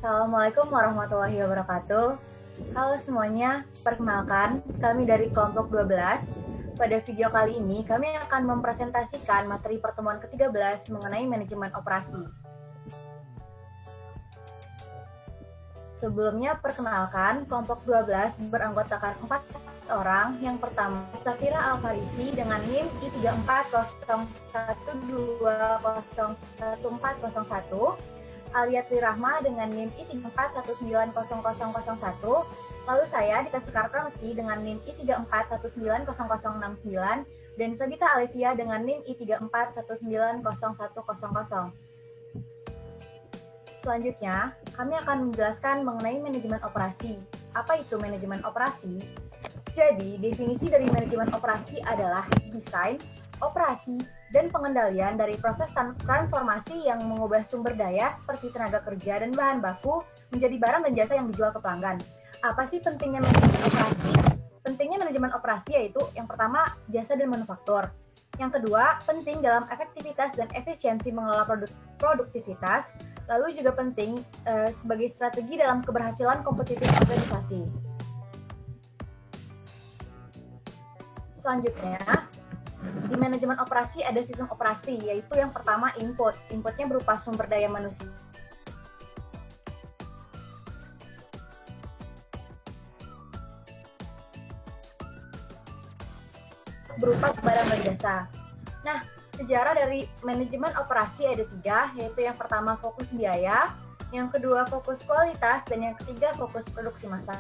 Assalamualaikum warahmatullahi wabarakatuh. Halo semuanya, perkenalkan kami dari kelompok 12. Pada video kali ini kami akan mempresentasikan materi pertemuan ke-13 mengenai manajemen operasi. Sebelumnya perkenalkan, kelompok 12 beranggotakan 4 orang. Yang pertama, Safira Al-Farisi dengan NIM I34012011401, Aliatri Rahma dengan NIM I341900001, lalu saya Dita Soekarpramesti dengan NIM I341900069, dan Sabita Alivia dengan NIM I341900100. Selanjutnya, kami akan menjelaskan mengenai manajemen operasi. Apa itu manajemen operasi? Jadi, definisi dari manajemen operasi adalah desain, operasi, dan pengendalian dari proses transformasi yang mengubah sumber daya seperti tenaga kerja dan bahan baku menjadi barang dan jasa yang dijual ke pelanggan. Apa sih pentingnya manajemen operasi? Pentingnya manajemen operasi yaitu yang pertama, jasa dan manufaktur. Yang kedua, penting dalam efektivitas dan efisiensi mengelola produktivitas. Lalu juga penting sebagai strategi dalam keberhasilan kompetitif organisasi. Selanjutnya, di manajemen operasi ada sistem operasi, yaitu yang pertama input. Inputnya berupa sumber daya manusia, berupa barang dan jasa. Nah, sejarah dari manajemen operasi ada 3, yaitu yang pertama fokus biaya, yang kedua fokus kualitas, dan yang ketiga fokus produksi massal.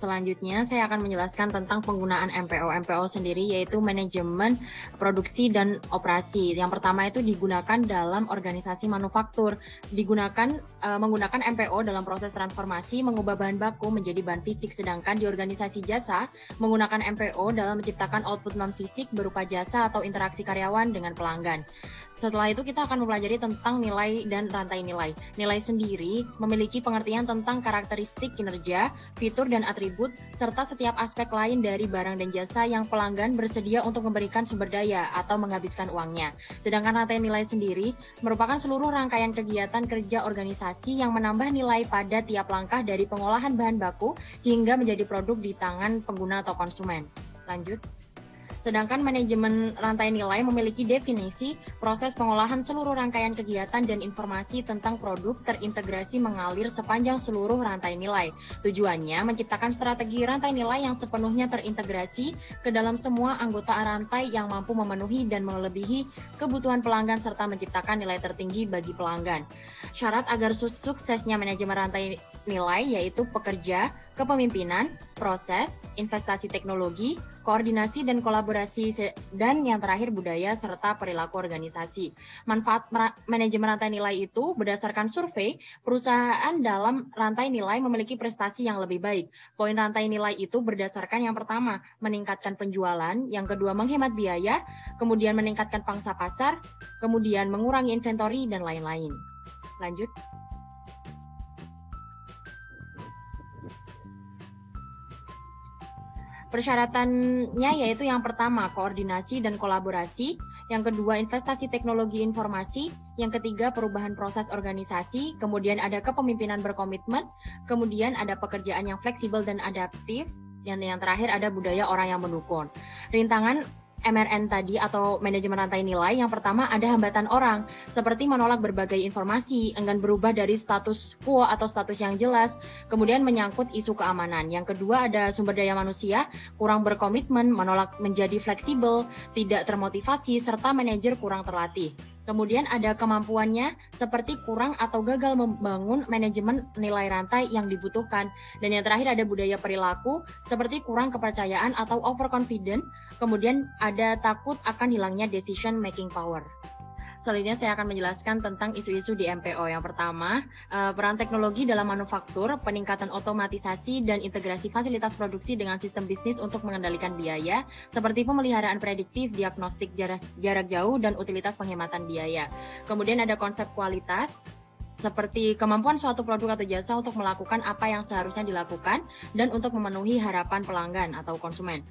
Selanjutnya, saya akan menjelaskan tentang penggunaan MPO. MPO sendiri yaitu manajemen produksi dan operasi. Yang pertama itu digunakan dalam organisasi manufaktur. Menggunakan MPO dalam proses transformasi mengubah bahan baku menjadi bahan fisik. Sedangkan di organisasi jasa menggunakan MPO dalam menciptakan output non-fisik berupa jasa atau interaksi karyawan dengan pelanggan. Setelah itu kita akan mempelajari tentang nilai dan rantai nilai. Nilai sendiri memiliki pengertian tentang karakteristik kinerja, fitur dan atribut, serta setiap aspek lain dari barang dan jasa yang pelanggan bersedia untuk memberikan sumber daya atau menghabiskan uangnya. Sedangkan rantai nilai sendiri merupakan seluruh rangkaian kegiatan kerja organisasi yang menambah nilai pada tiap langkah dari pengolahan bahan baku hingga menjadi produk di tangan pengguna atau konsumen. Lanjut. Sedangkan manajemen rantai nilai memiliki definisi proses pengolahan seluruh rangkaian kegiatan dan informasi tentang produk terintegrasi mengalir sepanjang seluruh rantai nilai. Tujuannya menciptakan strategi rantai nilai yang sepenuhnya terintegrasi ke dalam semua anggota rantai yang mampu memenuhi dan melebihi kebutuhan pelanggan serta menciptakan nilai tertinggi bagi pelanggan. Syarat agar suksesnya manajemen rantai nilai yaitu pekerja, kepemimpinan, proses, investasi teknologi, koordinasi dan kolaborasi, dan yang terakhir budaya serta perilaku organisasi. Manfaat manajemen rantai nilai itu berdasarkan survei, perusahaan dalam rantai nilai memiliki prestasi yang lebih baik. Poin rantai nilai itu berdasarkan yang pertama, meningkatkan penjualan, yang kedua menghemat biaya, kemudian meningkatkan pangsa pasar, kemudian mengurangi inventory, dan lain-lain. Lanjut. Persyaratannya yaitu yang pertama, koordinasi dan kolaborasi, yang kedua, investasi teknologi informasi, yang ketiga, perubahan proses organisasi, kemudian ada kepemimpinan berkomitmen, kemudian ada pekerjaan yang fleksibel dan adaptif, dan yang terakhir ada budaya orang yang mendukung. Rintangan MRN tadi atau manajemen rantai nilai, yang pertama ada hambatan orang, seperti menolak berbagai informasi, enggan berubah dari status quo atau status yang jelas, kemudian menyangkut isu keamanan. Yang kedua ada sumber daya manusia, kurang berkomitmen, menolak menjadi fleksibel, tidak termotivasi, serta manajer kurang terlatih. Kemudian ada kemampuannya seperti kurang atau gagal membangun manajemen nilai rantai yang dibutuhkan. Dan yang terakhir ada budaya perilaku seperti kurang kepercayaan atau overconfident. Kemudian ada takut akan hilangnya decision making power. Selanjutnya saya akan menjelaskan tentang isu-isu di MPO. Yang pertama, peran teknologi dalam manufaktur, peningkatan otomatisasi dan integrasi fasilitas produksi dengan sistem bisnis untuk mengendalikan biaya, seperti pemeliharaan prediktif, diagnostik jarak jauh, dan utilitas penghematan biaya. Kemudian ada konsep kualitas, seperti kemampuan suatu produk atau jasa untuk melakukan apa yang seharusnya dilakukan dan untuk memenuhi harapan pelanggan atau konsumen.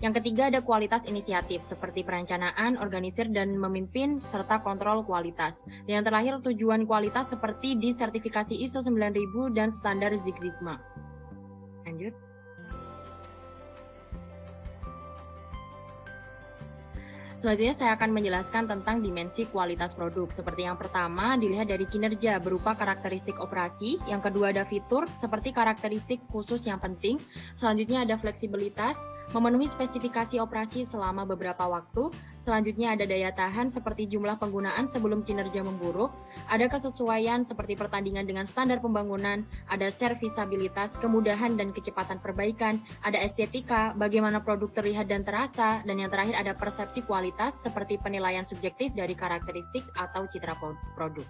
Yang ketiga ada kualitas inisiatif, seperti perencanaan, organisir, dan memimpin, serta kontrol kualitas. Dan yang terakhir tujuan kualitas seperti di sertifikasi ISO 9000 dan standar Six Sigma. Lanjut. Selanjutnya saya akan menjelaskan tentang dimensi kualitas produk. Seperti yang pertama, dilihat dari kinerja berupa karakteristik operasi. Yang kedua ada fitur, seperti karakteristik khusus yang penting. Selanjutnya ada fleksibilitas, memenuhi spesifikasi operasi selama beberapa waktu. Selanjutnya ada daya tahan, seperti jumlah penggunaan sebelum kinerja memburuk. Ada kesesuaian, seperti pertandingan dengan standar pembangunan. Ada servisabilitas, kemudahan dan kecepatan perbaikan. Ada estetika, bagaimana produk terlihat dan terasa. Dan yang terakhir ada persepsi kualitas, seperti penilaian subjektif dari karakteristik atau citra produk.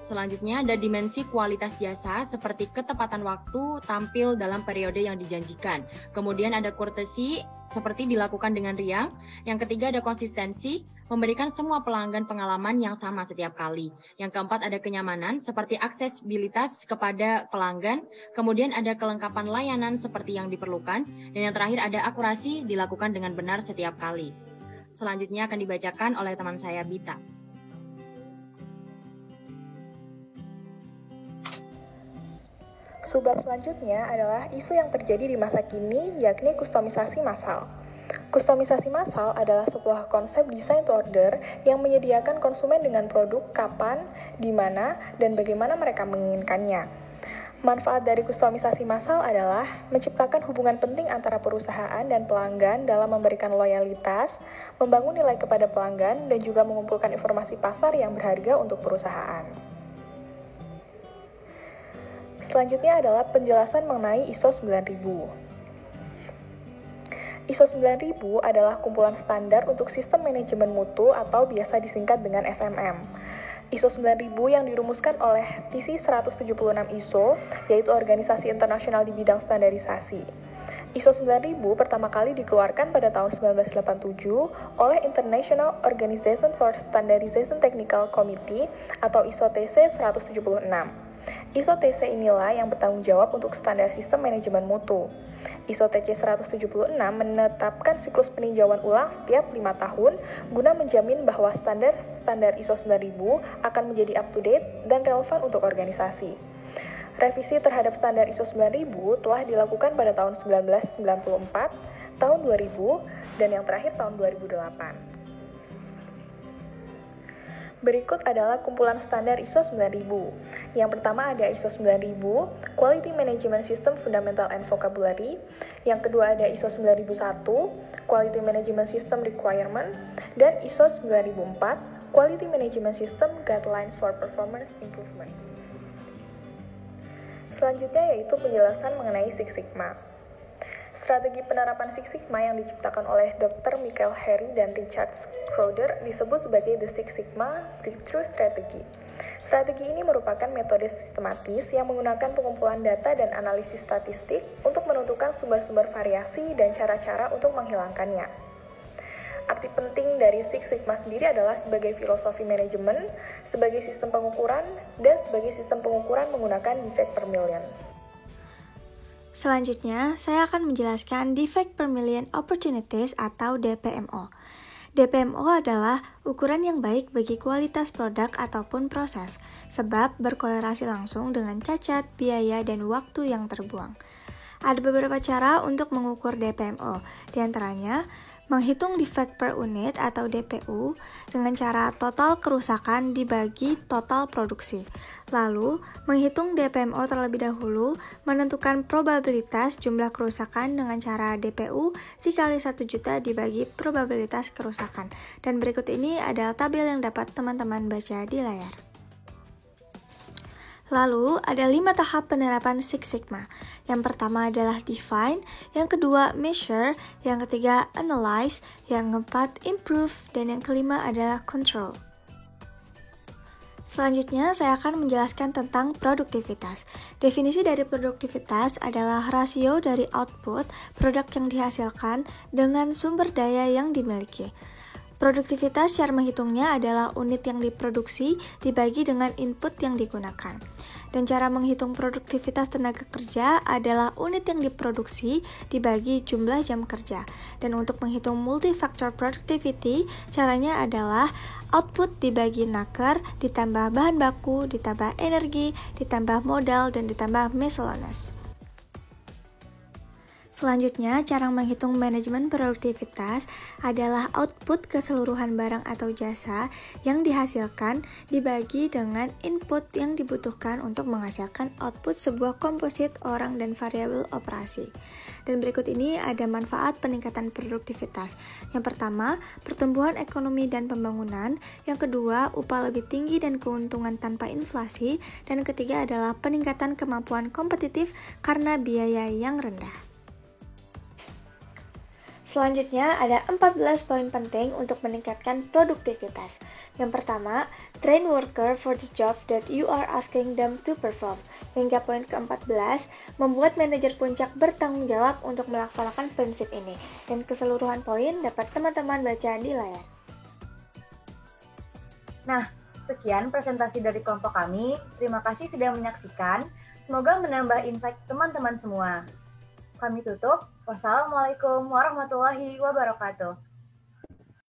Selanjutnya ada dimensi kualitas jasa seperti ketepatan waktu, tampil dalam periode yang dijanjikan. Kemudian ada courtesy seperti dilakukan dengan riang. Yang ketiga ada konsistensi, memberikan semua pelanggan pengalaman yang sama setiap kali. Yang keempat ada kenyamanan seperti aksesibilitas kepada pelanggan. Kemudian ada kelengkapan layanan seperti yang diperlukan. Dan yang terakhir ada akurasi, dilakukan dengan benar setiap kali. Selanjutnya akan dibacakan oleh teman saya Bita. Subbab selanjutnya adalah isu yang terjadi di masa kini, yakni kustomisasi massal. Kustomisasi massal adalah sebuah konsep design to order yang menyediakan konsumen dengan produk kapan, di mana, dan bagaimana mereka menginginkannya. Manfaat dari kustomisasi massal adalah menciptakan hubungan penting antara perusahaan dan pelanggan dalam memberikan loyalitas, membangun nilai kepada pelanggan, dan juga mengumpulkan informasi pasar yang berharga untuk perusahaan. Selanjutnya adalah penjelasan mengenai ISO 9000. ISO 9000 adalah kumpulan standar untuk sistem manajemen mutu atau biasa disingkat dengan SMM. ISO 9000 yang dirumuskan oleh TC 176 ISO, yaitu organisasi internasional di bidang standarisasi. ISO 9000 pertama kali dikeluarkan pada tahun 1987 oleh International Organization for Standardization Technical Committee atau ISO TC 176. ISO TC inilah yang bertanggung jawab untuk standar sistem manajemen mutu. ISO TC 176 menetapkan siklus peninjauan ulang setiap 5 tahun guna menjamin bahwa standar ISO 9000 akan menjadi up-to-date dan relevan untuk organisasi. Revisi terhadap standar ISO 9000 telah dilakukan pada tahun 1994, tahun 2000, dan yang terakhir tahun 2008. Berikut adalah kumpulan standar ISO 9000. Yang pertama ada ISO 9000, Quality Management System Fundamental and Vocabulary. Yang kedua ada ISO 9001, Quality Management System Requirement. Dan ISO 9004, Quality Management System Guidelines for Performance Improvement. Selanjutnya yaitu penjelasan mengenai Six Sigma. Strategi penerapan Six Sigma yang diciptakan oleh Dr. Michael Harry dan Richard Schroeder disebut sebagai The Six Sigma Breakthrough Strategy. Strategi ini merupakan metode sistematis yang menggunakan pengumpulan data dan analisis statistik untuk menentukan sumber-sumber variasi dan cara-cara untuk menghilangkannya. Arti penting dari Six Sigma sendiri adalah sebagai filosofi manajemen, sebagai sistem pengukuran, dan sebagai sistem pengukuran menggunakan defect per million. Selanjutnya, saya akan menjelaskan Defect per Million Opportunities atau DPMO. DPMO adalah ukuran yang baik bagi kualitas produk ataupun proses, sebab berkorelasi langsung dengan cacat, biaya, dan waktu yang terbuang. Ada beberapa cara untuk mengukur DPMO, di antaranya menghitung defect per unit atau DPU dengan cara total kerusakan dibagi total produksi. Lalu, menghitung DPMO terlebih dahulu, menentukan probabilitas jumlah kerusakan dengan cara DPU dikali 1 juta dibagi probabilitas kerusakan. Dan berikut ini adalah tabel yang dapat teman-teman baca di layar. Lalu, ada 5 tahap penerapan Six Sigma. Yang pertama adalah define, yang kedua measure, yang ketiga analyze, yang keempat improve, dan yang kelima adalah control. Selanjutnya, saya akan menjelaskan tentang produktivitas. Definisi dari produktivitas adalah rasio dari output produk yang dihasilkan dengan sumber daya yang dimiliki. Produktivitas cara menghitungnya adalah unit yang diproduksi dibagi dengan input yang digunakan. Dan cara menghitung produktivitas tenaga kerja adalah unit yang diproduksi dibagi jumlah jam kerja. Dan untuk menghitung multifactor productivity, caranya adalah output dibagi naker, ditambah bahan baku, ditambah energi, ditambah modal, dan ditambah miscellaneous. Selanjutnya, cara menghitung manajemen produktivitas adalah output keseluruhan barang atau jasa yang dihasilkan dibagi dengan input yang dibutuhkan untuk menghasilkan output sebuah komposit orang dan variabel operasi. Dan berikut ini ada manfaat peningkatan produktivitas. Yang pertama, pertumbuhan ekonomi dan pembangunan. Yang kedua, upah lebih tinggi dan keuntungan tanpa inflasi. Dan yang ketiga adalah peningkatan kemampuan kompetitif karena biaya yang rendah. Selanjutnya, ada 14 poin penting untuk meningkatkan produktivitas. Yang pertama, train worker for the job that you are asking them to perform. Hingga poin ke-14, membuat manajer puncak bertanggung jawab untuk melaksanakan prinsip ini. Dan keseluruhan poin dapat teman-teman baca di layar. Nah, sekian presentasi dari kelompok kami. Terima kasih sudah menyaksikan. Semoga menambah insight teman-teman semua. Kami tutup. Wassalamualaikum warahmatullahi wabarakatuh.